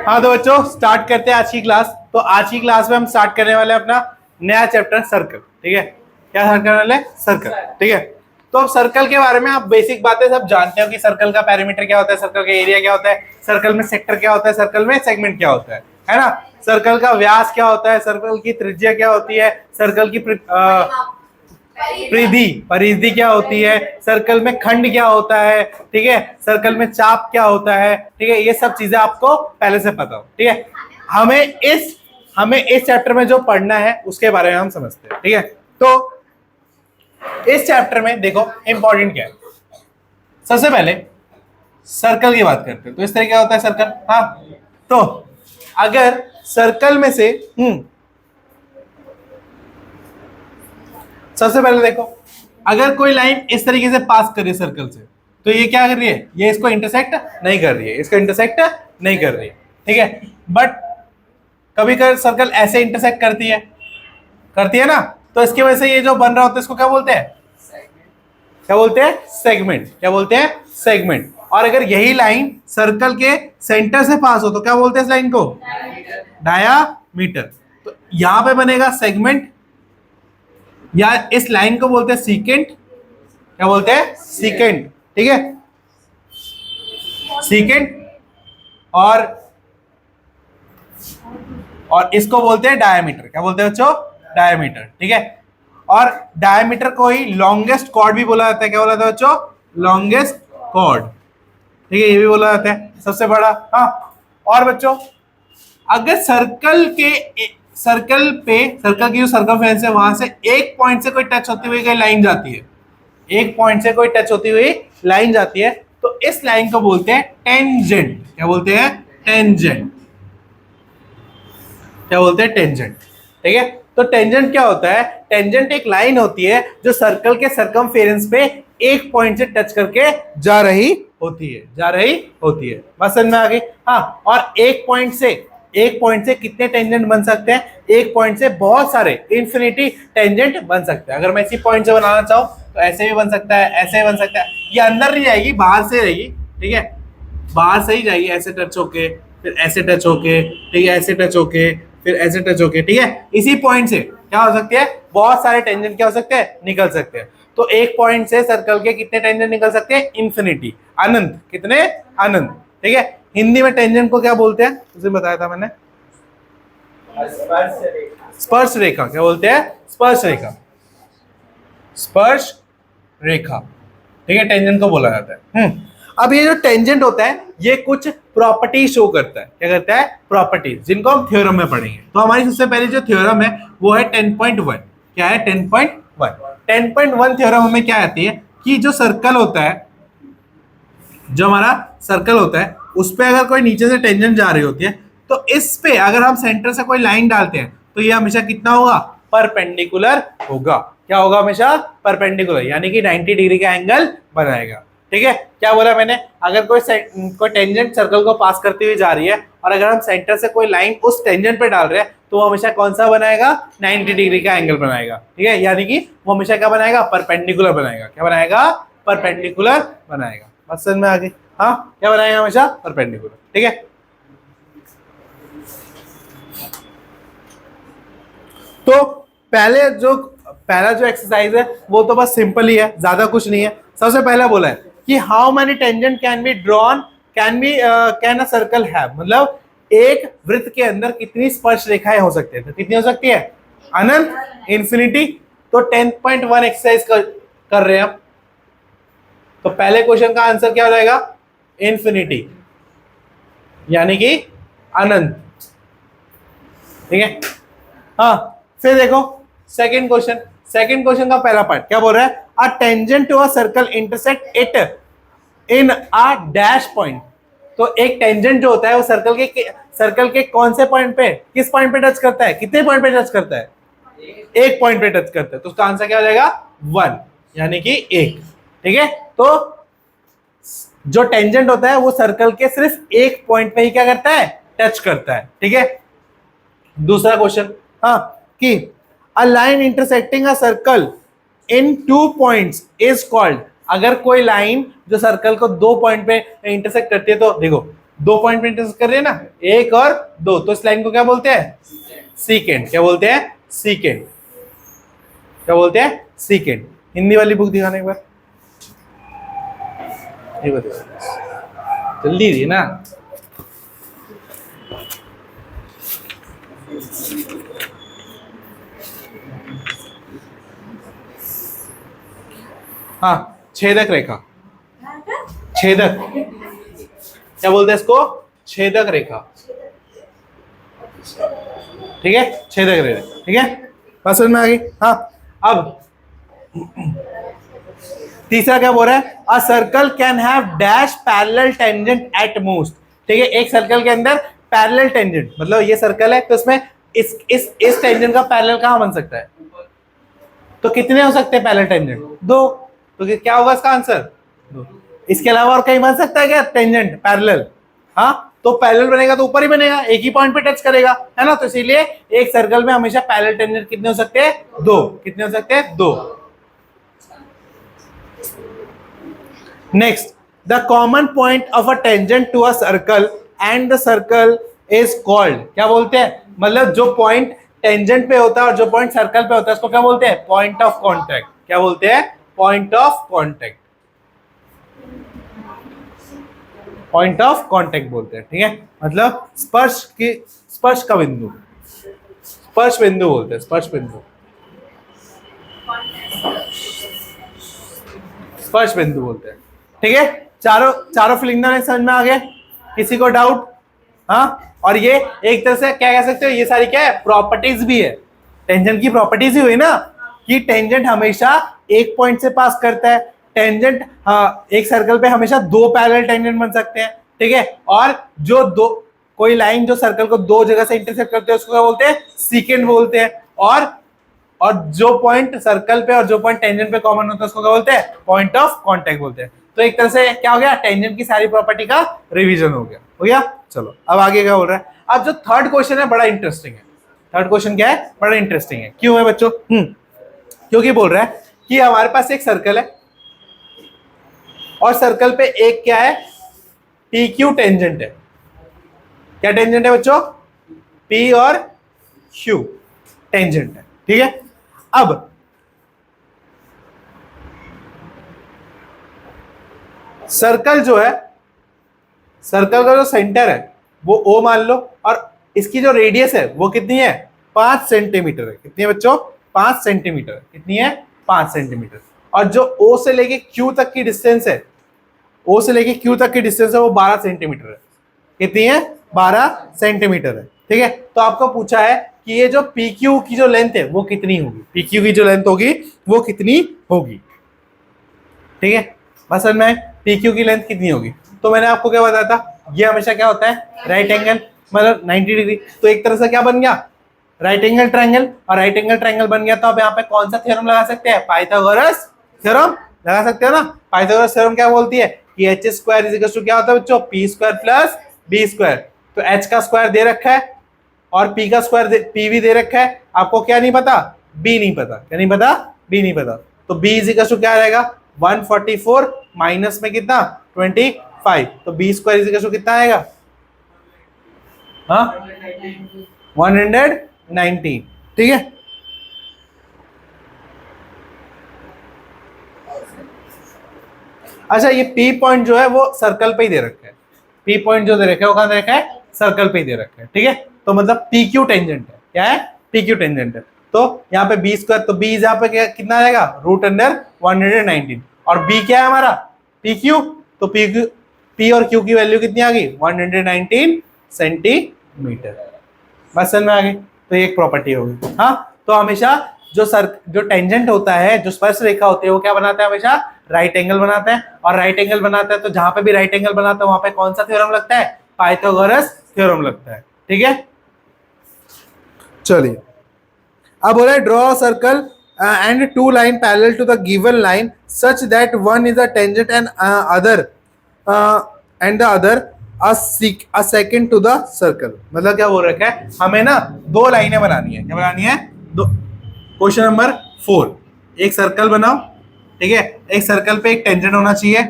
हाँ तो बच्चों स्टार्ट करते हैं आज की क्लास। तो आज की क्लास में हम स्टार्ट करने वाले हैं अपना नया चैप्टर सर्कल। ठीक है, क्या स्टार्ट करने वाले? सर्कल। ठीक है, तो अब सर्कल के बारे में आप बेसिक बातें सब जानते हो कि सर्कल का पेरीमीटर क्या होता है, सर्कल का एरिया क्या होता है, सर्कल में सेक्टर क्या होता है, सर्कल में सेगमेंट क्या होता है ना। सर्कल का व्यास क्या होता है, सर्कल की त्रिज्या क्या होती है, सर्कल की परिधि परिधि क्या होती है, सर्कल में खंड क्या होता है, ठीक है, सर्कल में चाप क्या होता है, ठीक है, ये सब चीजें आपको पहले से पता हो। ठीक है, हमें इस चैप्टर में जो पढ़ना है उसके बारे में हम समझते हैं। ठीक है, तो इस चैप्टर में देखो इंपॉर्टेंट क्या है। सबसे पहले सर्कल की बात करते हैं। तो इस तरह क्या होता है सर्कल। हाँ, तो अगर सर्कल में से सबसे पहले देखो, अगर कोई लाइन इस तरीके से पास कर रही है सर्कल से, तो ये क्या कर रही है, ये इसको इंटरसेक्ट नहीं कर रही है, इसको इंटरसेक्ट नहीं कर रही है। ठीक है, बट कभी कभी सर्कल ऐसे इंटरसेक्ट करती है ना, तो इसकी वजह से ये जो बन रहा होता है इसको क्या बोलते हैं? क्या बोलते हैं? सेगमेंट। क्या बोलते हैं? सेगमेंट। और अगर यही लाइन सर्कल के सेंटर से पास हो तो क्या बोलते हैं इस लाइन को? डायामीटर। तो यहां पे बनेगा सेगमेंट, या इस लाइन को बोलते हैं सीकेंट। क्या बोलते हैं? सीकेंट। ठीक है, सीकेंट। और इसको बोलते हैं डायमीटर। क्या बोलते हैं बच्चों? डायमीटर। ठीक है, और डायमीटर को ही लॉन्गेस्ट कॉर्ड भी बोला जाता है। क्या बोला जाता है बच्चों? Longest chord. ठीक है, ये भी बोला जाता है सबसे बड़ा। हाँ, और बच्चों अगर सर्कल की जो सर्कमफेरेंस है वहां से एक पॉइंट से कोई टच होती हुई कोई लाइन जाती है, एक पॉइंट से कोई टच होती हुई लाइन जाती है, तो इस लाइन को बोलते हैं टेंजेंट। क्या बोलते हैं? टेंजेंट। क्या बोलते हैं? टेंजेंट। ठीक है, तो टेंजेंट क्या होता है? टेंजेंट एक लाइन होती है जो सर्कल के सर्कमफेरेंस पे एक पॉइंट से टच करके जा रही होती है। बस समझ में आ गई। हाँ, और एक पॉइंट से कितने टेंजेंट बन सकते हैं? एक पॉइंट से बहुत सारे इंफिनिटी टेंजेंट बन सकते हैं। अगर मैं इसी पॉइंट से बनाना चाहूं तो ऐसे भी बन सकता है, ऐसे भी बन सकता है। ये अंदर नहीं जाएगी, बाहर से रहेगी। ठीक है, बाहर से ही जाएगी, ऐसे टच होके, फिर ऐसे टच होके, ठीक है, ऐसे टच होके, फिर ऐसे टच होके। ठीक है, इसी पॉइंट से क्या हो सकती है? बहुत सारे टेंजेंट क्या हो सकते हैं? निकल सकते हैं। तो एक पॉइंट से सर्कल के कितने टेंजेंट निकल सकते हैं? इन्फिनिटी, अनंत। कितने? अनंत। ठीक है, हिंदी में टेंजेंट को क्या बोलते हैं? उसे बताया था मैंने, स्पर्श रेखा। क्या बोलते हैं? स्पर्श रेखा। स्पर्श रेखा। ठीक है, टेंजेंट को बोला जाता है। अब ये जो टेंजेंट होता है ये कुछ प्रॉपर्टी शो करता है। क्या करता है? प्रॉपर्टीज, जिनको हम थ्योरम में पढ़ेंगे। तो हमारी सबसे पहले जो थ्योरम है वो है 10.1। क्या है? 10.1। 10.1 थ्योरम हमें क्या आती है कि जो सर्कल होता है, जो हमारा सर्कल होता है उस पे अगर कोई नीचे से टेंजेंट जा रही होती है, तो इस पे अगर हम सेंटर से कोई लाइन डालते हैं तो ये हमेशा कितना होगा? परपेंडिकुलर होगा। क्या होगा? हमेशा परपेंडिकुलर, यानी कि 90 डिग्री का एंगल बनाएगा। ठीक है, क्या बोला मैंने? अगर कोई टेंजेंट सर्कल को पास करती हुई जा रही है और अगर हम सेंटर से कोई लाइन उस टेंजेंट पे डाल रहे हैं तो वो हमेशा कौन सा बनाएगा? 90 डिग्री का एंगल बनाएगा। ठीक है, यानी कि वो हमेशा क्या बनाएगा? परपेंडिकुलर बनाएगा। क्या बनाएगा? परपेंडिकुलर बनाएगा। बस समझ में आ गई। हाँ, क्या बनाएगा? हमेशा परपेंडिकुलर। ठीक है, तो पहला जो एक्सरसाइज है वो तो बस सिंपल ही है, ज्यादा कुछ नहीं है। सबसे पहला बोला है कि how many tangent can be drawn, can a circle have, मतलब एक वृत्त के अंदर कितनी स्पर्श रेखाएं हो सकती है? तो कितनी हो सकती है? अनंत, इन्फिनिटी। तो 10.1 एक्सरसाइज कर रहे हैं हम। तो पहले क्वेश्चन का आंसर क्या हो जाएगा? इन्फिनिटी, यानी कि अनंत। ठीक है, हाँ, फिर देखो सेकंड क्वेश्चन का पहला पार्ट क्या बोल रहा है? A tangent to a circle intersect it in a dash point. तो एक टेंजेंट जो होता है वो सर्कल के कौन से पॉइंट पे, किस पॉइंट पे टच करता है? कितने पॉइंट पे टच करता है? एक पॉइंट पे टच करता है। तो उसका आंसर क्या हो जाएगा? 1, यानी कि 1। ठीक है, तो जो टेंजेंट होता है वो सर्कल के सिर्फ एक पॉइंट पे ही क्या करता है? टच करता है। ठीक है, दूसरा क्वेश्चन, हाँ, कि a line intersecting a circle in 2 points is called अगर कोई लाइन जो सर्कल को 2 पॉइंट पे इंटरसेक्ट करती है, तो देखो 2 पॉइंट पे इंटरसेक्ट कर रही है ना, 1 और 2, तो इस लाइन को क्या बोलते हैं? सीकेंट। क्या बोलते हैं? सीकेंट। क्या बोलते हैं? सीकेंट। हिंदी वाली बुक दिखाने एक बार, ये बताओ जल्दी दी ना। हाँ, छेदक रेखा। छेदक, क्या बोलते हैं इसको? छेदक रेखा। ठीक है, छेदक रेखा। ठीक है, बात समझ में आ गई? हाँ, अब तीसरा क्या बोल रहा है? A circle can have dash parallel tangent at most. ठीक है, एक सर्कल के अंदर पैरेलल टेंजेंट, मतलब ये सर्कल है तो इसमें इस टेंजेंट का पैरेलल कहां बन सकता है? तो कितने हो सकते हैं पैरेलल टेंजेंट? 2। तो क्या होगा इसका आंसर? 2। इसके अलावा और कहीं बन सकता है क्या टेंजेंट पैरेलल? हाँ, तो पैरेलल बनेगा तो ऊपर ही बनेगा, एक ही पॉइंट पे टच करेगा, है ना? तो इसीलिए एक सर्कल में हमेशा पैरेलल टेंजेंट कितने हो सकते हैं? 2। कितने हो सकते हैं? 2। Next, the common point of a tangent to a circle and the circle is called. क्या बोलते हैं? मतलब जो पॉइंट टेंजेंट पे होता है और जो पॉइंट सर्कल पे होता है उसको क्या बोलते हैं? Point of contact. क्या बोलते हैं? Point of contact. Point of contact बोलते हैं। ठीक है, मतलब स्पर्श का बिंदु, स्पर्श बिंदु बोलते हैं, स्पर्श बिंदु, स्पर्श बिंदु बोलते हैं। ठीक है, चारों फिलिंगर समझ में आ गए? किसी को डाउट? हाँ, और ये एक तरह से क्या कह सकते हो, ये सारी क्या है? प्रॉपर्टीज भी है। टेंजेंट की प्रॉपर्टीज ही हुई ना, कि टेंजेंट हमेशा एक पॉइंट से पास करता है। टेंजेंट, हाँ, एक सर्कल पे हमेशा 2 पैरेलल टेंजेंट बन सकते हैं। ठीक है, और जो कोई लाइन जो सर्कल को 2 जगह से इंटरसेक्ट करते हैं उसको क्या बोलते हैं? सीकेंट बोलते हैं। और जो पॉइंट सर्कल पे और जो पॉइंट टेंजेंट पे कॉमन होता है उसको क्या बोलते हैं? पॉइंट ऑफ कांटेक्ट बोलते हैं। तो एक तरह से क्या हो गया? टेंजेंट की सारी प्रॉपर्टी का रिवीजन हो गया। चलो, अब आगे क्या बोल रहा है? अब जो थर्ड क्वेश्चन है बड़ा इंटरेस्टिंग है। थर्ड क्वेश्चन क्या है? बड़ा इंटरेस्टिंग है। क्यों है बच्चों? क्योंकि बोल रहा है कि हमारे पास एक सर्कल है और सर्कल पे एक क्या है? पी क्यू टेंजेंट है। क्या टेंजेंट है बच्चों? पी और क्यू टेंजेंट है। ठीक है, अब सर्कल जो है, सर्कल का जो सेंटर है वो ओ मान लो, और इसकी जो रेडियस है वो कितनी है? 5 सेंटीमीटर है। कितनी है बच्चों? 5 सेंटीमीटर। कितनी है? 5 सेंटीमीटर। और जो ओ से लेके क्यू तक की डिस्टेंस है, ओ से लेके क्यू तक की डिस्टेंस है वो 12 सेंटीमीटर है। कितनी है? 12 सेंटीमीटर है। ठीक है, तो आपको पूछा है कि ये जो पी क्यू की जो लेंथ है वो कितनी होगी? पी क्यू की जो लेंथ होगी वो कितनी होगी? ठीक है, बस समझ में पी क्यू की लेंथ कितनी होगी? तो मैंने आपको क्या बताया था, ये हमेशा क्या होता है? राइट एंगल, मतलब 90 डिग्री। तो एक तरह से क्या बन गया? Right angle triangle. और राइट एंगल ट्रायंगल बन गया तो अब यहाँ पे कौन सा थ्योरम लगा सकते हैं? पाइथागोरस थ्योरम लगा सकते हो ना। पाइथागोरस थ्योरम क्या बोलती है कि H square is equal to क्या होता है बच्चों? P square plus B square. तो एच का स्क्वायर दे रखा है और पी का स्क्वायर पी भी दे रखा है। आपको क्या नहीं पता? बी नहीं पता। क्या नहीं पता? बी नहीं पता। तो बी इज इक्वल टू क्या रहेगा? 144 माइनस में कितना? 25। तो B square is equal to कितना आएगा? हाँ, 119। ठीक है, अच्छा, ये पी पॉइंट जो है वो सर्कल पे ही दे रखा है। पी पॉइंट जो दे रखा है वो कहां दे रखा है? सर्कल पे ही दे रखा है। ठीक है, तो मतलब पी क्यू टेंजेंट है। क्या है? पी क्यू टेंजेंट है। तो यहाँ पे बी स्क्वायर, तो बी यहाँ पे कितना आएगा? √119। और बी क्या है हमारा? P Q. तो पी और क्यू की वैल्यू कितनी आ गई? 119 सेंटीमीटर। बस समझ में आ गई? तो ये एक प्रॉपर्टी होगी। हाँ, तो हमेशा जो टेंजेंट होता है, जो स्पर्श रेखा होती है, वो क्या बनाता है? हमेशा राइट एंगल बनाता है। और राइट एंगल बनाता है तो जहां पे भी राइट एंगल बनाता है वहां पे कौन सा थ्योरम लगता है? पाइथागोरस थ्योरम लगता है। ठीक है, चलिए अब बोला है draw circle and 2 line parallel to the given line such that one is a tangent and other and the other a second to the circle. मतलब क्या बोल रखा है? हमें ना 2 लाइनें बनानी है। क्या बनानी है? क्वेश्चन नंबर 4, एक सर्कल बनाओ। ठीक है, एक सर्कल पे एक टेंजेंट होना चाहिए,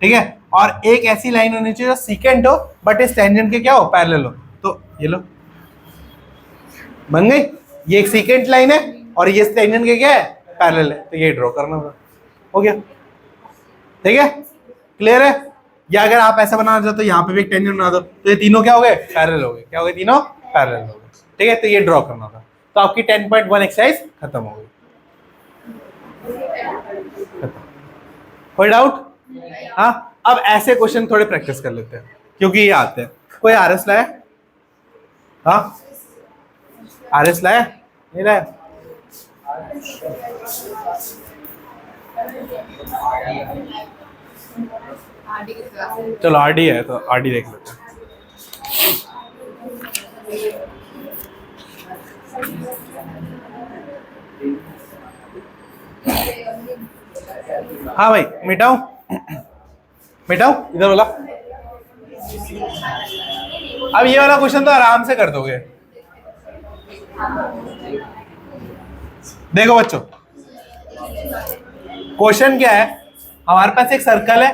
ठीक है, और एक ऐसी लाइन होनी चाहिए जो सीकेंट हो बट इस टेंजेंट के क्या हो, पैरेलल हो। तो ये लो, बन गई। ये एक सीकेंट लाइन है और ये टेंजेंट के क्या है, पैरेलल है, तो ये ड्रॉ करना होगा। हो गया, ठीक है, क्लियर है। या अगर आप ऐसा बनाना चाहते हो यहाँ पे भी एक टेंजेंट बना दो, तो ये तीनों क्या हो गए, पैरेलल हो गए। क्या हो गए, तीनों पैरेलल हो गए, ठीक है। तो ये ड्रॉ करना था, तो आपकी 10.1 एक्सरसाइज खत्म हो गई। कोई डाउट? हाँ, अब ऐसे क्वेश्चन थोड़े प्रैक्टिस कर लेते हैं क्योंकि ये आते हैं। कोई आरएस लाया? हाँ, आरएस लाया? नहीं लाया? चलो आरडी है तो आरडी देख लेते हैं। हाँ भाई, मिटाओ मिटाओ, इधर बोला। अब ये वाला क्वेश्चन तो आराम से कर दोगे। देखो बच्चों, क्वेश्चन क्या है, हमारे पास एक सर्कल है,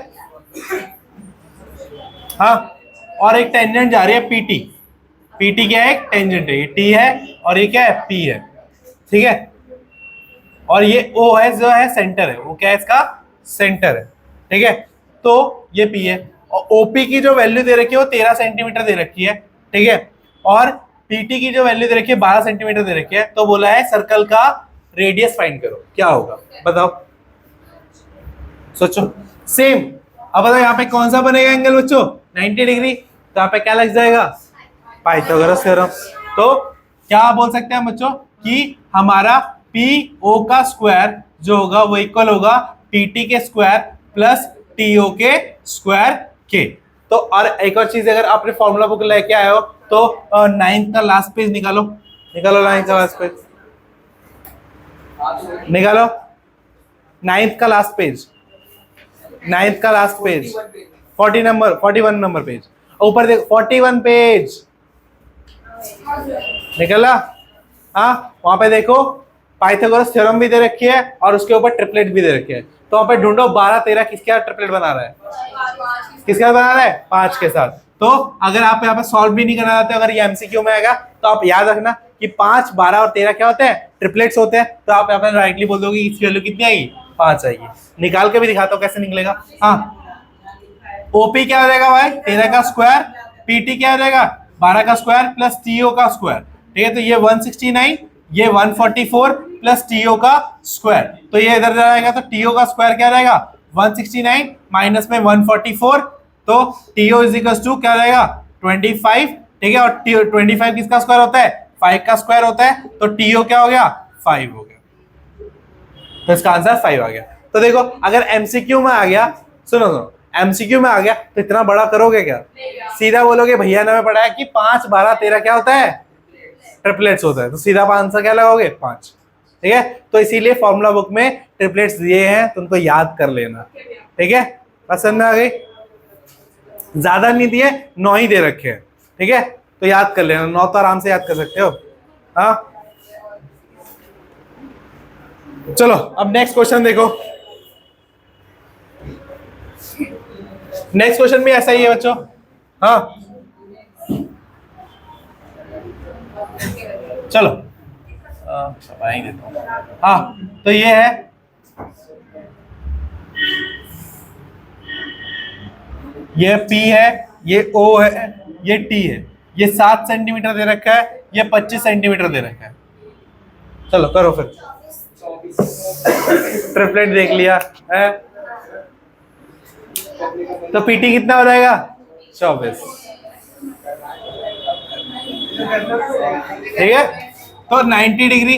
हाँ, और एक टेंजेंट जा रही है पीटी। पीटी क्या है, एक टेंजेंट है, ये टी है और ये क्या है, पी है, ठीक है। और ये ओ है जो है सेंटर है, वो क्या है, इसका सेंटर है, ठीक है। तो ये पी है और ओपी की जो वैल्यू दे रखी है वो 13 सेंटीमीटर दे रखी है, ठीक है। और पीटी की जो वैल्यू दे रखी है 12 सेंटीमीटर दे रखी है। तो बोला है सर्कल का रेडियस फाइंड करो, क्या होगा बताओ, सोचो। सेम, अब बताओ यहाँ पे कौन सा बनेगा एंगल बच्चों, 90 डिग्री। तो यहाँ पे क्या लग जाएगा, पाइथागोरस थ्योरम। तो क्या बोल सकते हैं बच्चों कि हमारा पी ओ का स्क्वायर जो होगा वो इक्वल होगा पीटी के स्क्वायर प्लस टीओ के स्क्वायर के। तो और एक और चीज, अगर आपने फॉर्मूला बुक लेके आए हो तो 9th का लास्ट पेज निकालो, निकालो 9th का लास्ट पेज, निकालो 9th का लास्ट पेज, 9th का लास्ट पेज, 41 नंबर पेज, ऊपर देखो 41 पेज निकला। हाँ, वहां पे देखो पाइथागोरस थ्योरम भी दे रखी है और उसके ऊपर ट्रिपलेट भी दे रखी है। तो वहां पे ढूंढो 12 13 किसके ट्रिपलेट बना रहा है, किसके साथ बना रहा है, 5 के साथ। तो अगर आप यहाँ पे सॉल्व भी नहीं करना चाहते, अगर ये एमसीक्यू में आएगा तो आप याद रखना कि 5 12 और 13 क्या होते हैं, ट्रिपलेट्स होते हैं। तो आप यहाँ पे राइटली बोल दोगे इसकी वैल्यू कितनी आएगी, 5 आएगी। निकाल के भी दिखाता हूँ कैसे निकलेगा। हाँ, ओपी क्या हो जाएगा भाई, 13 का स्क्वायर, पीटी क्या हो जाएगा 12 का स्क्वायर प्लस टीओ का स्क्वायर, ठीक है। तो ये 169, ये 144 प्लस टीओ का स्क्वायर, तो ये इधर जाएगा तो टीओ का स्क्वायर क्या रहेगा 169 माइनस में 144, तो टीओ इज इक्वल टू क्या रहेगा 25, ठीक है। और 25 किसका स्क्वायर होता है, 5 का स्क्वायर होता है। तो टीओ क्या हो गया 5 हो गया, तो इसका आंसर 5 आ गया। तो देखो अगर एमसीक्यू में आ गया, सुनो सुनो, एमसीक्यू में आ गया तो इतना बड़ा करोगे क्या, सीधा बोलोगे भैया ने हमें पढ़ाया कि 5 12 13 क्या होता है, ट्रिपलेट्स होता है। तो सीधा आंसर क्या लगाओगे 5, ठीक है। तो इसीलिए फॉर्मूला बुक में ट्रिपलेट्स दिए हैं, तो उनको याद कर लेना, ठीक है। पसंद आ गई, ज्यादा नहीं दिए, 9 ही दे रखे हैं, ठीक है। तो याद कर लेना, 9 तो आराम से याद कर सकते हो। हाँ, चलो अब नेक्स्ट क्वेश्चन देखो। नेक्स्ट क्वेश्चन भी ऐसा ही है बच्चों। हाँ चलो देता हूं। हाँ, तो ये है, ये P है, ये O है, ये T है, ये 7 सेंटीमीटर दे रखा है, ये 25 सेंटीमीटर दे रखा है। चलो करो फिर, ट्रिपलेट देख लिया है, तो पीटी कितना हो जाएगा 24, ठीक है। तो 90 डिग्री।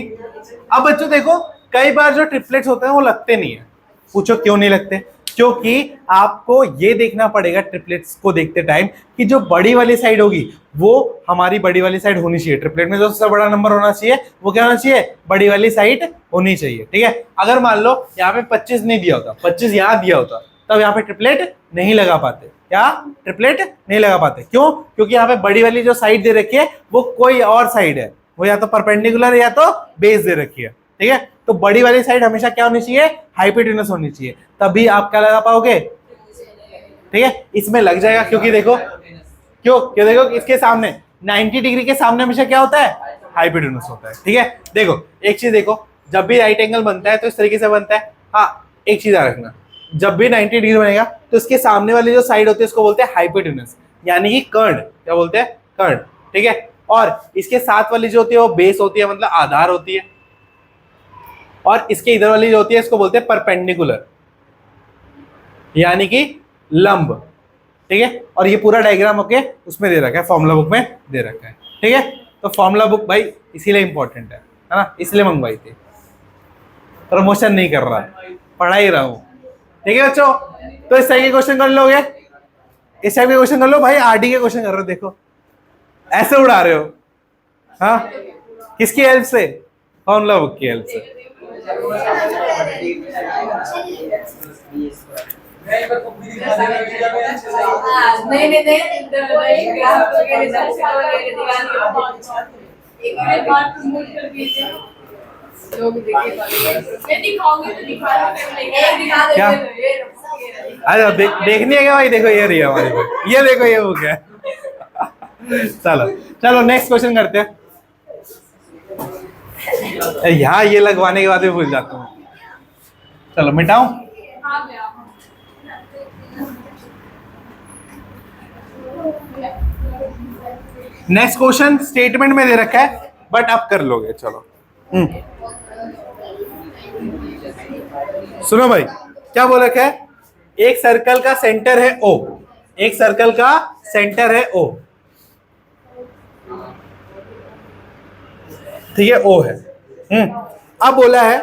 अब बच्चों देखो कई बार जो ट्रिपलेट्स होते हैं वो लगते नहीं है, पूछो क्यों नहीं लगते, क्योंकि आपको ये देखना पड़ेगा ट्रिपलेट्स को देखते टाइम कि जो बड़ी वाली साइड होगी वो हमारी बड़ी वाली साइड होनी चाहिए। ट्रिपलेट में जो सबसे बड़ा नंबर होना चाहिए वो क्या होना चाहिए, बड़ी वाली साइड होनी चाहिए, ठीक है। अगर मान लो यहाँ पे 25 नहीं दिया होता, 25 यहाँ दिया होता, तब यहाँ पे ट्रिपलेट नहीं लगा पाते, क्या ट्रिपलेट नहीं लगा पाते, क्यों, क्योंकि यहाँ पे बड़ी वाली जो साइड दे रखी है वो कोई और साइड है, वो या तो परपेंडिकुलर या तो बेस दे रखी है, ठीक है। तो बड़ी वाली साइड हमेशा क्या होनी चाहिए, हाइपोटेन्यूस होनी चाहिए, तभी आप क्या लगा पाओगे, ठीक है। इसमें लग जाएगा क्योंकि देखो क्यों देखो इसके सामने 90 डिग्री के सामने हमेशा क्या होता है, हाइपोटेन्यूस होता है, ठीक है। देखो एक चीज देखो, जब भी राइट एंगल बनता है तो इस तरीके से बनता है। हाँ एक चीज याद रखना, जब भी 90 डिग्री बनेगा तो इसके सामने वाली जो साइड होती है उसको बोलते हैं हाइपोटेन्यूस, यानी कि कर्ण, क्या बोलते हैं, कर्ण, ठीक है। और इसके साथ वाली जो होती है वो बेस होती है, मतलब आधार होती है, और इसके इधर वाली जो होती है इसको बोलते हैं परपेंडिकुलर, यानी कि लंब, ठीक है। और ये पूरा डायग्राम ओके उसमें दे रखा है, फॉर्मूला बुक में दे रखा है, ठीक है। तो फॉर्मूला बुक भाई इसीलिए इंपॉर्टेंट है ना, इसलिए मंगवाई थी, प्रमोशन नहीं कर रहा, पढ़ा ही रहा हूं, ठीक है बच्चों। तो इस टाइप के क्वेश्चन कर लोगे, इस टाइप के क्वेश्चन कर लो भाई, आरडी के क्वेश्चन कर रहे हो, देखो ऐसे उड़ा रहे हो, हाँ किसकी हेल्प से, फॉर्मूला बुक की हेल्प से। क्या अच्छा देखनी है क्या भाई, देखो ये रही है हमारी बुक, ये देखो ये बुक है। चलो चलो नेक्स्ट क्वेश्चन करते हैं। यहाँ ये लगवाने के बाद भी भूल जाता हूँ, चलो मिटाऊं। नेक्स्ट क्वेश्चन स्टेटमेंट में दे रखा है बट आप कर लोगे, चलो सुनो भाई क्या बोल रखा है, एक सर्कल का सेंटर है O, एक सर्कल का सेंटर है O, ठीक है O है। अब बोला है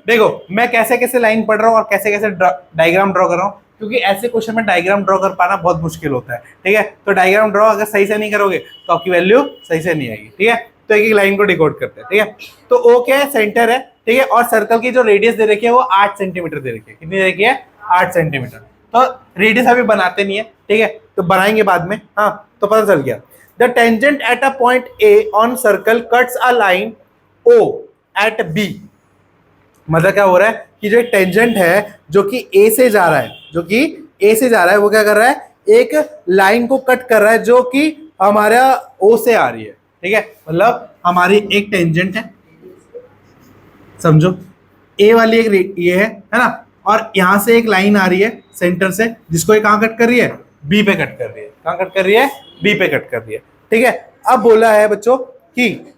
देखो मैं कैसे कैसे लाइन पढ़ रहा हूं और कैसे कैसे डायग्राम ड्रॉ कर रहा हूं, क्योंकि ऐसे क्वेश्चन में डायग्राम ड्रॉ कर पाना बहुत मुश्किल होता है, ठीक है। तो डायग्राम ड्रॉ अगर सही से नहीं करोगे तो आपकी वैल्यू सही से नहीं आएगी, ठीक है। तो एक एक लाइन को डिकोड करते हैं, ठीक है। तो O क्या है, सेंटर है, ठीक है। और सर्कल की जो रेडियस दे रखी है वो 8 सेंटीमीटर दे रखी है, कितनी दे रखी है, 8 सेंटीमीटर। तो रेडियस अभी बनाते नहीं है, ठीक है, तो बनाएंगे बाद में, हाँ तो पता चल गया। The tangent at a point A on circle cuts a line O at B, मतलब क्या हो रहा है कि जो एक टेंजेंट है जो कि A से जा रहा है, जो कि A से जा रहा है, वो क्या कर रहा है, एक लाइन को कट कर रहा है जो कि हमारा O से आ रही है, ठीक है। मतलब हमारी एक टेंजेंट है, समझो A वाली एक ये है ना, और यहां से एक लाइन आ रही है सेंटर से, जिसको ये कहां कट कर रही है, B पे कट कर रही है, कहां कट कर रही है, B पे कट कर रही है, ठीक है। अब बोला है बच्चों कि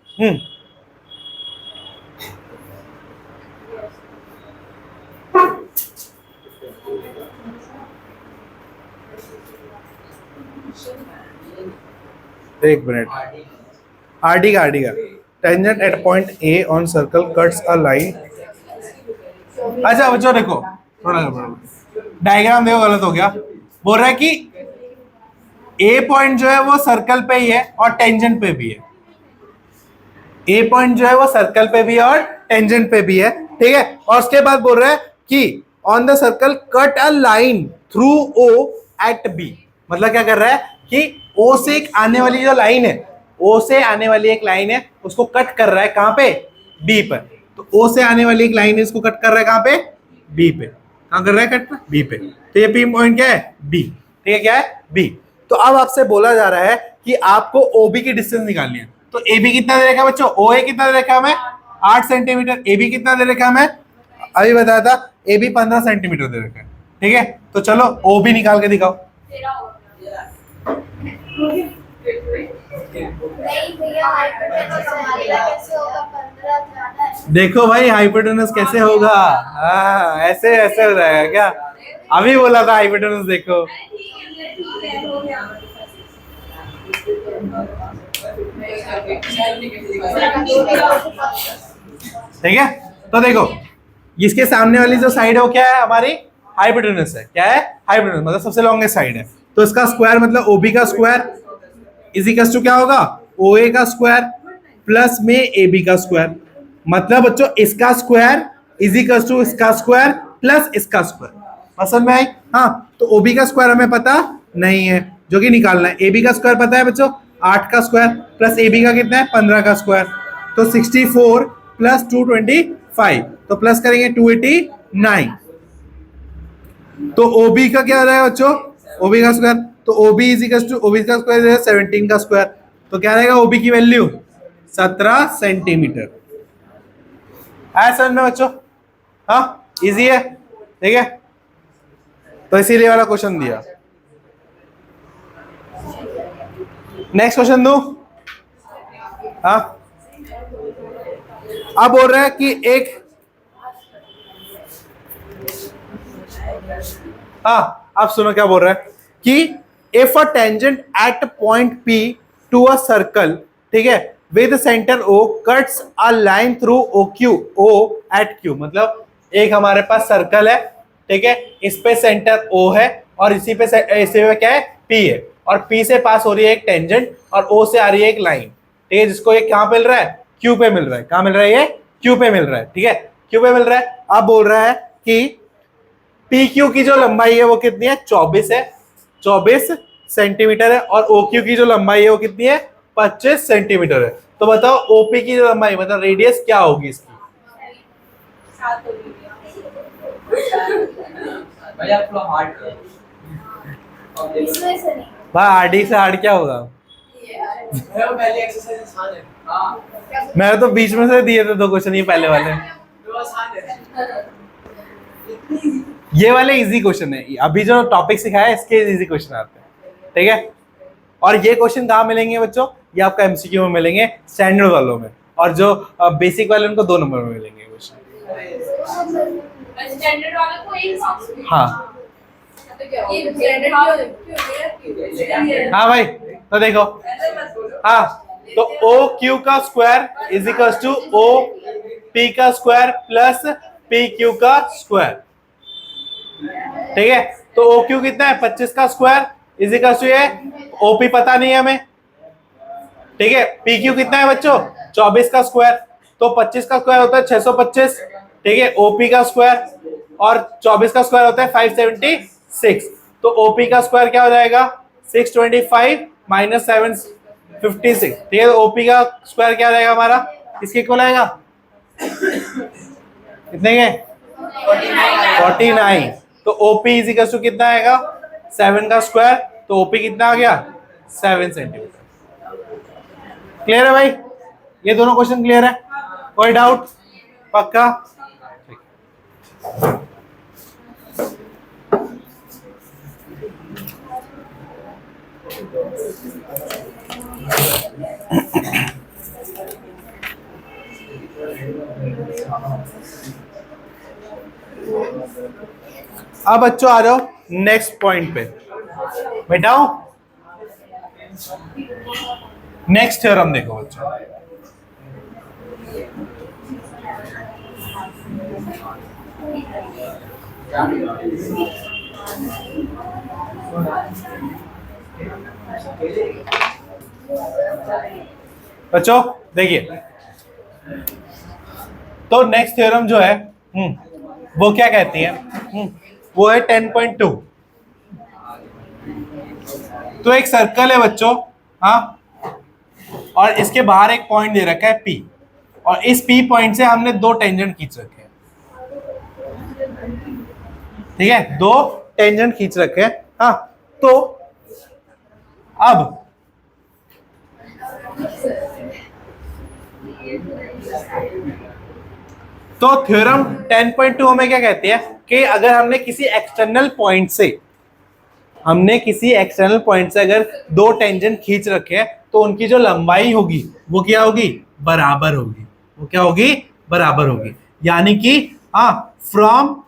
एक मिनट, आरडी का tangent at point A on circle cuts a line. अच्छा बच्चों देखो थोड़ा डायग्राम देखो, गलत हो गया, बोल रहा है कि ए पॉइंट जो है वो सर्कल पे ही है और टेंजेंट पे भी है, ए पॉइंट जो है वो सर्कल पे भी है और टेंजेंट पे भी है, ठीक है। और उसके बाद बोल रहा है कि on the circle cut a line through O at B, मतलब क्या कर रहा है कि O से एक आने वाली जो लाइन है, O से आने वाली एक लाइन है उसको कट कर रहा है कहां पे, B पर। तो O से आने वाली एक लाइन है इसको कट कर रहा है कहां पे, B पे, कहां कर रहा है कट, B पे। तो ये P पॉइंट क्या है, B, ठीक है, क्या है, B। तो अब आपसे बोला जा रहा है कि आपको OB की डिस्टेंस निकालनी है। तो AB कितना दे रखा है बच्चों, OA कितना दे रखा है हमें, 8 सेंटीमीटर, AB कितना दे रखा है हमें, अभी बताया था, AB 15 सेंटीमीटर दे रखा है, ठीक है। तो चलो OB निकाल के दिखाओ। देखो भाई हाइपोटेनस कैसे होगा, हाँ ऐसे ऐसे हो जाएगा क्या, अभी बोला था हाइपोटेनस देखो। ठीक है, तो देखो इसके सामने वाली जो साइड है वो क्या है, हमारी हाइपोटेनस है, क्या है, हाइपोटेनस, मतलब सबसे लॉन्गेस्ट साइड है। तो इसका स्क्वायर मतलब OB का स्क्वायर इज इक्वल टू क्या होगा, OA का स्क्वायर प्लस में AB का स्क्वायर, मतलब बच्चों इसका स्क्वायर इज इक्वल टू इसका स्क्वायर प्लस इसका स्क्वायर, पसंद में आई। हाँ तो OB का स्क्वायर हमें पता नहीं है, जो कि निकालना है। AB का स्क्वायर पता है बच्चों, 8 का स्क्वायर प्लस AB का कितना है, 15 का स्क्वायर, तो 64 प्लस 224, 5, तो प्लस करेंगे 289। तो OB का क्या हो जाएगा बच्चों, OB का स्क्वायर, तो OB is equal to OB का स्क्वायर 17 का स्क्वायर, तो क्या रहेगा OB की वैल्यू 17 सेंटीमीटर। आया समझ में बच्चों? हाँ इजी है, ठीक है, तो इसीलिए वाला क्वेश्चन दिया। नेक्स्ट क्वेश्चन दो। हाँ अब बोल रहा है कि एक, हाँ आप सुनो क्या बोल रहा है कि if a tangent at point P to a circle, ठीक है, with centre O cuts a line through O at Q, मतलब एक हमारे पास सर्कल है, ठीक है, इस पे सेंटर O है और इसी पे क्या है P है, और P से पास हो रही है एक टेंजेंट और O से आ रही है एक लाइन, ठीक है, जिसको ये कहां मिल रहा है, Q पे मिल रहा है। कहां मिल रहा है, ये Q पे मिल रहा है, ठीक है, Q पे मिल रहा है। अब बोल रहा है कि PQ की जो लंबाई है वो कितनी है, 24 है, 24 सेंटीमीटर है, और OQ की जो लंबाई है वो कितनी है, 25 सेंटीमीटर है। तो बताओ OP की जो लंबाई मतलब रेडियस क्या होगी इसकी? भाई आरडी से हार्ड क्या होगा? मैंने तो बीच में से दिए थे 2 क्वेश्चन, ये पहले वाले, ये वाले इजी क्वेश्चन है, अभी जो टॉपिक सिखाया है इसके इजी क्वेश्चन आते हैं, ठीक है। और ये क्वेश्चन कहाँ मिलेंगे बच्चों, ये आपका एमसीक्यू में मिलेंगे, स्टैंडर्ड वालों में, और जो बेसिक वाले उनको 2 नंबर में मिलेंगे क्वेश्चन। स्टैंडर्ड वाले को एक मार्क्स। हाँ हाँ भाई, तो देखो, हाँ तो OQ का square is equal to OP का स्क्वायर प्लस PQ का स्क्वायर, ठीक है। तो OQ कितना है, 25 का स्क्वायर इज इक्वल टू ये OP पता नहीं है हमें, ठीक है। PQ कितना है बच्चों, 24 का स्क्वायर, तो 25 का स्क्वायर होता है 625, ठीक है। OP का स्क्वायर और 24 का स्क्वायर होता है 576, तो OP का स्क्वायर क्या हो जाएगा, 625 माइनस 756, ठीक है। तो OP का स्क्वायर क्या हो जाएगा हमारा, किसके इक्वल आएगा, कितने के, 49। तो OP इज इक्वल टू कितना आएगा, 7 का स्क्वायर, तो OP कितना आ गया, 7 सेंटीमीटर। क्लियर है भाई, ये दोनों क्वेश्चन क्लियर है, कोई डाउट? पक्का? अब बच्चों आ जाओ नेक्स्ट पॉइंट पे, बेटाओ नेक्स्ट थ्योरम देखो बच्चों। बच्चों देखिए, तो नेक्स्ट थ्योरम जो है वो क्या कहती है, वो है 10.2। तो एक सर्कल है बच्चों, हाँ, और इसके बाहर एक पॉइंट दे रखा है P, और इस P पॉइंट से हमने 2 टेंजेंट खींच रखे हैं, ठीक है, 2 टेंजेंट खींच रखे हैं, हाँ। तो अब तो थ्योरम 10.2 हमें क्या कहती है कि अगर हमने किसी एक्सटर्नल पॉइंट से अगर 2 टेंजेंट खींच रखे हैं तो उनकी जो लंबाई होगी वो क्या होगी, बराबर होगी, वो क्या होगी, बराबर होगी। यानी कि from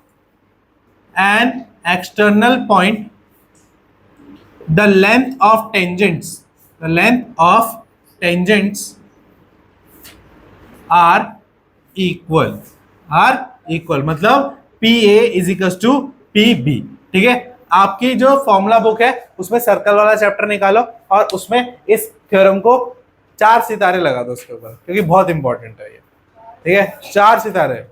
an external point the length of tangents are equal, मतलब PA is equal to PB, ठीक है। आपकी जो फॉर्मूला बुक है उसमें सर्कल वाला चैप्टर निकालो और उसमें इस थ्योरम को 4 सितारे लगा दो उसके ऊपर, क्योंकि बहुत इंपॉर्टेंट है ये, ठीक है। 4 सितारे,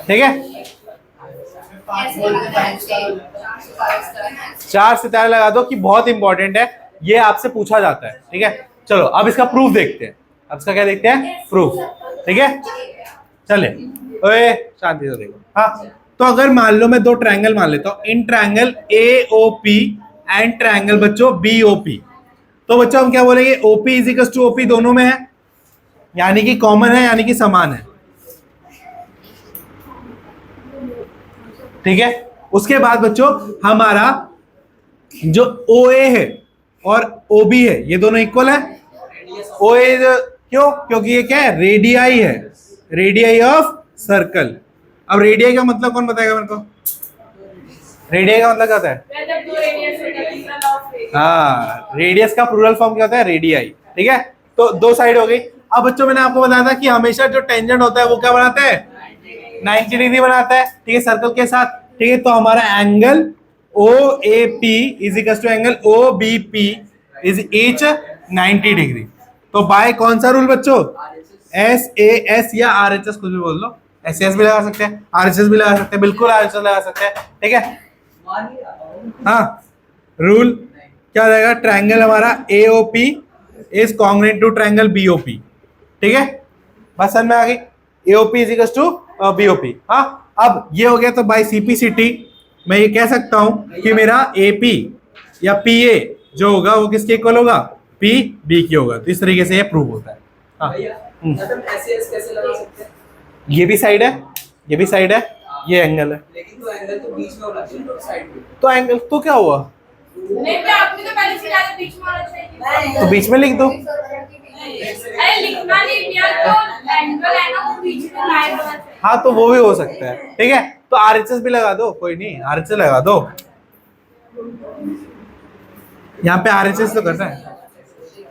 ठीक है, 4 सितारे लगा दो कि बहुत इंपॉर्टेंट है, ये आपसे पूछा जाता है, ठीक है। चलो अब इसका प्रूफ देखते हैं। अब इसका क्या देखते हैं, प्रूफ। ठीक है, चले, ओए शांति से देखो। हाँ, तो अगर मान लो मैं दो ट्रायंगल मान लेता हूं, in triangle AOP and triangle बच्चों BOP, तो बच्चों हम क्या बोलेंगे, OP is equal to OP दोनों में है, यानी कि कॉमन है, यानी कि समान है। ठीक है, उसके बाद बच्चों हमारा जो OA है और OB है, ये दोनों इक्वल है। OA क्यों, क्योंकि ये क्या है, रेडियाई है, रेडियाई ऑफ सर्कल। अब रेडियाई का मतलब कौन बताएगा मेरे को, रेडियाई का मतलब क्या होता है? हाँ, रेडियस का प्लूरल फॉर्म क्या होता है, रेडियाई। ठीक है, तो दो साइड हो गई। अब बच्चों मैंने आपको बताया था कि हमेशा जो टेंजेंट होता है वो क्या बनाता है, 90 डिग्री बनाता है। ठीक है, सर्कल के साथ। ठीक है, तो हमारा angle OAP is equal to angle OBP is each 90 degree. तो बाय कौन सा रूल बच्चों, SAS या RHS, कुछ भी बोल लो, SAS भी लगा सकते हैं, RHS भी लगा सकते हैं, बिल्कुल RHS लगा सकते हैं। ठीक है, हाँ, रूल क्या रहेगा, ट्रायंगल हमारा AOP is congruent to triangle BOP। ठीक है, बस समझ में आ गई, AOP is equal to BOP। हाँ, अब ये हो गया, तो बाय CPCT मैं ये कह सकता हूं कि मेरा AP या PA जो होगा वो किसके इक्वल होगा, PB की होगा। तो इस तरीके से ये प्रूव होता है। हाँ, कैसे लगा सकते हैं? ये भी साइड है, ये भी साइड है, ये एंगल है, लेकिन तो एंगल तो बीच में होना चाहिए, तो साइड में। तो एंगल तो क्या हुआ, नहीं पे आपने तो पहले से ज्यादा बीच में होना चाहिए। तो बीच में लिख दो। अरे लिखना नहीं भैया, तो एंगल है ना वो बीच में लाइन होना चाहिए। हाँ, तो वो भी हो सकता है। ठीक है, तो RHS भी लगा दो, कोई नहीं, RHS लगा दो, यहाँ पे RHS तो करना है।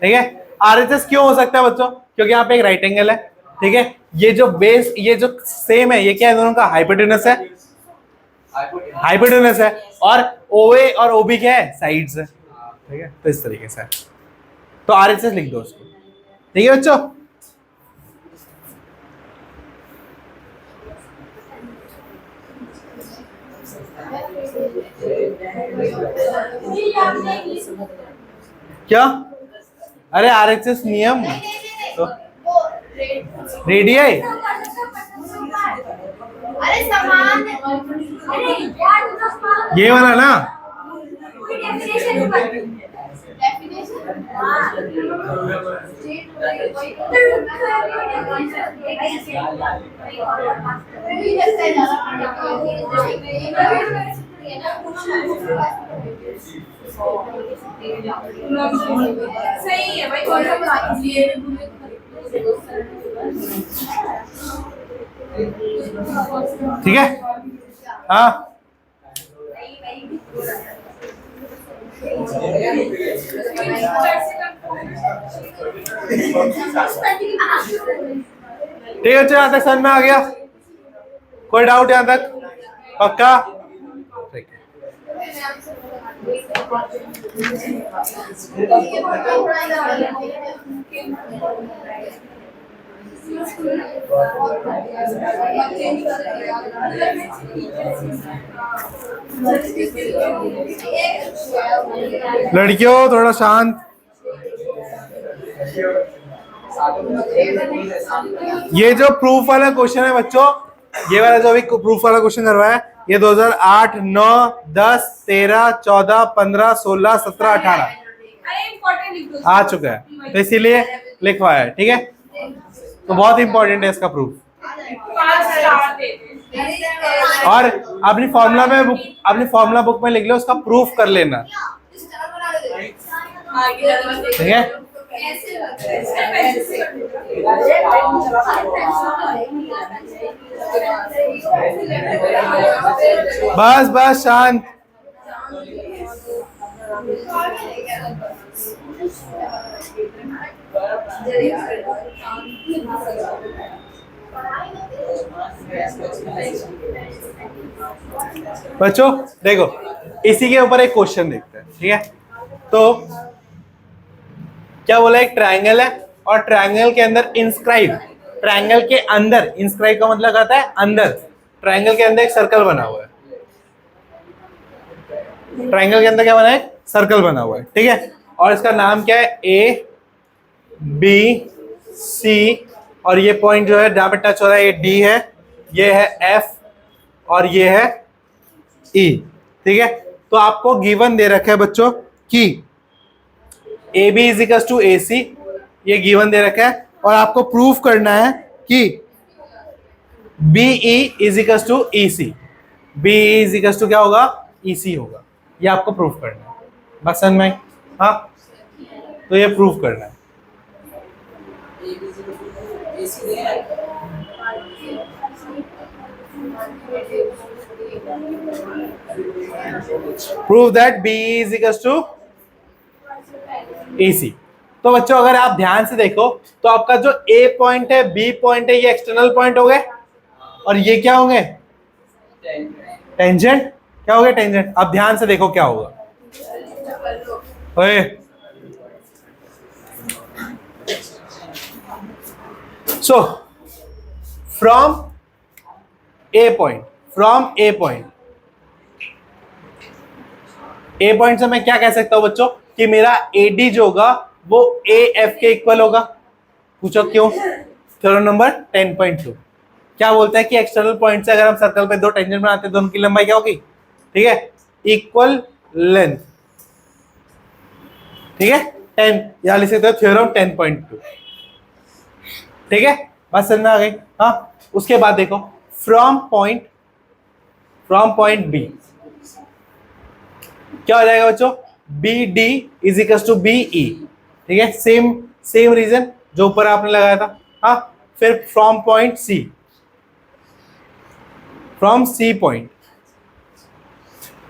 ठीक है, RHS क्यों हो सकता है बच्चों, क्योंकि यहाँ पे एक राइट एंगल है। ठीक है, ये जो बेस, ये जो सेम है, ये क्या है, दोनों का हाइपोटेनस है, हाइपोटेनस है, और OA और OB क्या है, साइड्स है। ठीक है, तो इस तरीके से, तो RHS लिख दो उसको। ठीक है बच्चों, क्या, अरे RHS नियम तो रेडियाई, अरे समान, ये वाला ना, सही है भाई, कौन सा बना लिए ठीक है। हाँ, ठीक है, चलो यहाँ तक समझ में आ गया, कोई डाउट यहाँ तक, पक्का? ठीक है, लड़कियों थोड़ा शांत। ये जो प्रूफ वाला क्वेश्चन है बच्चों, ये वाला जो अभी प्रूफ वाला क्वेश्चन करवाया है, ये 2008, 9, 10, 13, 14, 15, 16, 17, 18 अरे इंपॉर्टेंट लिख दो आ चुका है, तो इसीलिए लिखवाया है। ठीक है, तो बहुत इंपॉर्टेंट है इसका प्रूफ। 5 स्टार दे दे। और अपनी फॉर्मूला बुक में लिख लो, उसका प्रूफ कर लेना। ठीक है, बस बस शांत। बच्चों देखो, इसी के ऊपर एक क्वेश्चन देखते हैं। ठीक है, तो क्या बोला, एक ट्रायंगल है और ट्रायंगल के अंदर इंस्क्राइब, ट्रायंगल के अंदर इंस्क्राइब का मतलब आता है अंदर, ट्रायंगल के अंदर एक सर्कल बना हुआ है, ट्रायंगल के अंदर क्या बना है, सर्कल बना हुआ है। ठीक है, और इसका नाम क्या है, A B सी, और ये पॉइंट जो है जहां पे टच हो रहा है ये डी है, ये है एफ और ये है ई। ठीक है, तो आपको गिवन दे रखा है बच्चों कि a b is equal to a c, ये गिवन दे रखा है, और आपको प्रूफ करना है कि B E is equal to E C, B is equal to क्या होगा, ई सी होगा। ये आपको प्रूफ करना है, बस समझ में आई? हाँ, तो ये प्रूफ करना है। AC दे रहा है। Prove that b is equal to a c. तो बच्चों अगर आप ध्यान से देखो तो आपका जो ए पॉइंट है, बी पॉइंट है, ये एक्सटर्नल पॉइंट हो गए, और ये क्या होंगे, टेंजेंट। क्या हो गया, टेंजेंट। अब ध्यान से देखो क्या होगा। ओए, so from A point, A point से मैं क्या कह सकता हूं बच्चों कि मेरा एडी जो होगा वो ए एफ के इक्वल होगा। पूछो क्यों? थ्योरम नंबर 10.2 क्या बोलता है कि एक्सटर्नल पॉइंट से अगर हम सर्कल पे दो टेंजेंट बनाते हैं, दोनों की लंबाई क्या होगी, ठीक है, इक्वल लेंथ। ठीक है, 10 यहां लिख सकते हो थ्योरम 10.2। ठीक है, बात समझ में आ गई? हाँ, उसके बाद देखो फ्रॉम पॉइंट बी क्या हो जाएगा बच्चों, B D is equal to B E. ठीक है, सेम रीजन जो ऊपर आपने लगाया था। हाँ, फिर फ्रॉम सी पॉइंट,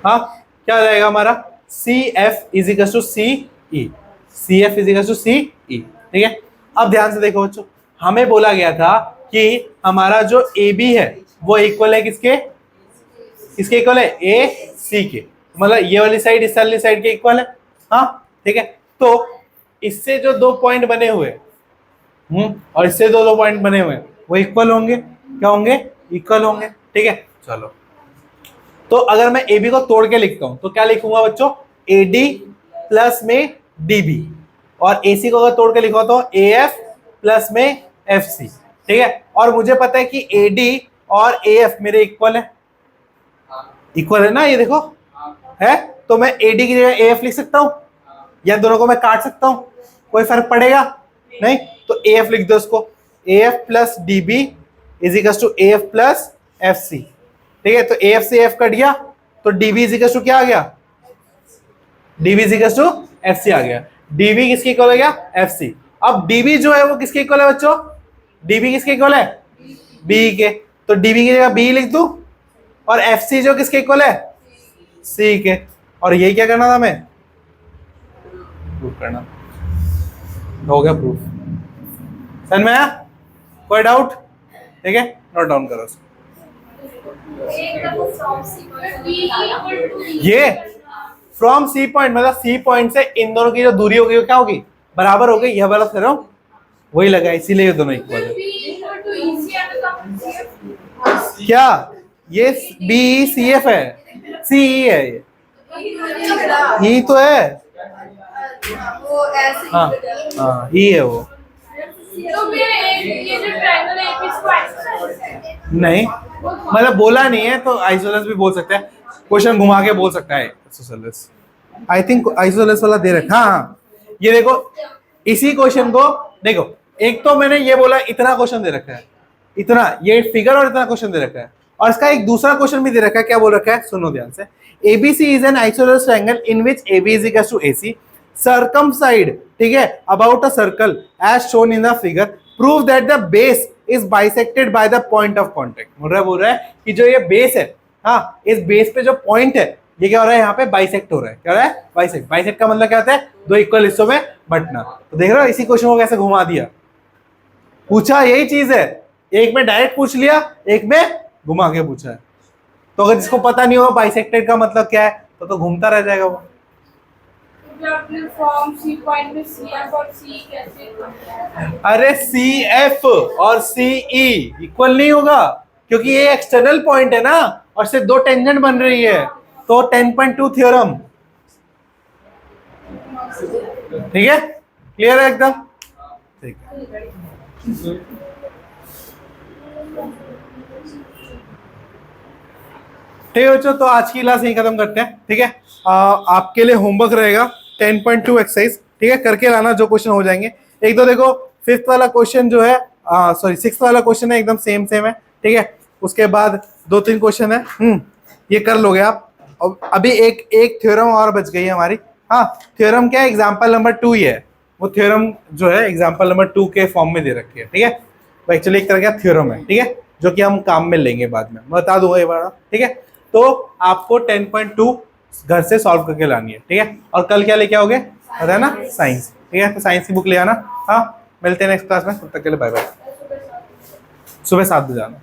हाँ क्या हो जाएगा हमारा, c f is equal to c e, c f is equal to c e. ठीक है, अब ध्यान से देखो बच्चों, हमें बोला गया था कि हमारा जो ए बी है वो इक्वल है किसके इक्वल है, ए सी के, मतलब ये वाली साइड इस वाली साइड के इक्वल है। हाँ ठीक है, तो इससे जो दो पॉइंट बने हुए और इससे दो पॉइंट बने हुए वो इक्वल होंगे। क्या होंगे, इक्वल होंगे। ठीक है, चलो, तो अगर मैं ए बी को तोड़ के लिखता हूं तो क्या लिखूंगा बच्चों, ए डी प्लस में डी बी, और ए सी को अगर तोड़ के लिखा तो ए एफ प्लस में एफ सी। ठीक है, और मुझे पता है कि ए डी और ए एफ मेरे इक्वल है, इक्वल है ना, ये देखो है, तो मैं ए डी की जगह ए एफ लिख सकता हूं, या दोनों को मैं काट सकता हूं, कोई फर्क पड़ेगा नहीं, तो ए एफ लिख दो उसको, a f plus d b is equal to a f plus f c. ठीक है, तो ए एफ से एफ कट गया, तो d b is equal to क्या आ गया, d b is equal to f c आ गया। डी बी किसके इक्वल हो गया, एफ सी। अब डी बी जो है वो किसके इक्वल है बच्चों, डी बी किसके इक्वल है, बी के, तो डी बी की जगह बी लिख दूं, और एफ सी जो किसके इक्वल है, सी के, और यही क्या करना था हमें, प्रूफ करना। हो गया प्रूफ, समझ में आया, कोई डाउट? ठीक है, नोट डाउन करो उसको। ये फ्रॉम सी पॉइंट मतलब सी पॉइंट से इन दोनों की जो दूरी होगी वो क्या होगी, बराबर हो गई। यह वाला करो वही लगा, इसीलिए ये दोनों इक्वल है। क्या ये बी सी एफ है, सी ई है, ये ई तो है, हाँ हाँ ई है वो, नहीं मतलब बोला नहीं है तो आइसोसेलेस भी बोल सकते हैं, क्वेश्चन घुमा के बोल सकता है आइसोसेलेस। आई थिंक आइसोसेलेस वाला दे रखा। हाँ ये देखो, इसी क्वेश्चन को देखो, एक तो मैंने ये बोला इतना क्वेश्चन दे रखा है, इतना ये फिगर और इतना क्वेश्चन दे रखा है, और इसका एक दूसरा क्वेश्चन भी दे रखा है। क्या बोल रखा है, सुनो ध्यान से, ABC is an isosceles triangle in which AB is equal to AC circumside, ठीक है, about a circle as shown in the figure, prove that the base is bisected by the point of contact। बोल रहा है कि जो ये base है, हाँ इस बेस पे जो पॉइंट है ये क्या हो रहा है, यहाँ पे बाइसेक्ट हो रहा है। क्या हो रहा है, बाइसेक्ट। बाइसेक्ट का मतलब क्या होता है, दो इक्वल हिस्सों में बंटना। तो देख रहे हो इसी क्वेश्चन को कैसे घुमा दिया, पूछा यही चीज है, एक में डायरेक्ट पूछ लिया, एक में घुमा के पूछा है। तो अगर जिसको पता नहीं होगा बाइसेक्टेड का मतलब क्या है तो घूमता रह जाएगा वो। फ्रॉम सी पॉइंट में सी एफ और सी कैसे, अरे सी एफ और सी ई इक्वल नहीं होगा, क्योंकि ये एक्सटर्नल पॉइंट है ना, और सिर्फ दो टेंजेंट बन रही है, तो 10.2 थ्योरम। ठीक है, क्लियर है एकदम, ठीक है। ठीक है बच्चों, तो आज की क्लास यहीं खत्म करते हैं। ठीक है, आपके लिए होमवर्क रहेगा 10.2 एक्सरसाइज। ठीक है, करके लाना, जो क्वेश्चन हो जाएंगे। एक तो देखो फिफ्थ वाला क्वेश्चन जो है, सॉरी सिक्स वाला क्वेश्चन है, एकदम सेम सेम है। ठीक है, उसके बाद 2-3 क्वेश्चन है, ये कर लोगे आप। और अभी एक थ्योरम और बच गई है हमारी। हाँ, थ्योरम क्या है, एग्जाम्पल नंबर 2 ही है। वो थ्योरम जो है एग्जाम्पल नंबर 2 के फॉर्म में दे रखी है। ठीक है, वो एक्चुअली एक तरह का थ्योरम है। ठीक है, जो कि हम काम में लेंगे बाद में, मैं बता दूंगा ये बार। ठीक है, तो आपको 10.2 घर से सॉल्व करके लानी है। ठीक है, और कल क्या लेके आओगे, पता है ना, साइंस। ठीक है, तो साइंस की बुक ले आना। हाँ, मिलते हैं नेक्स्ट क्लास में, तब तक के लिए बाय बाय। सुबह 7 बजे आना।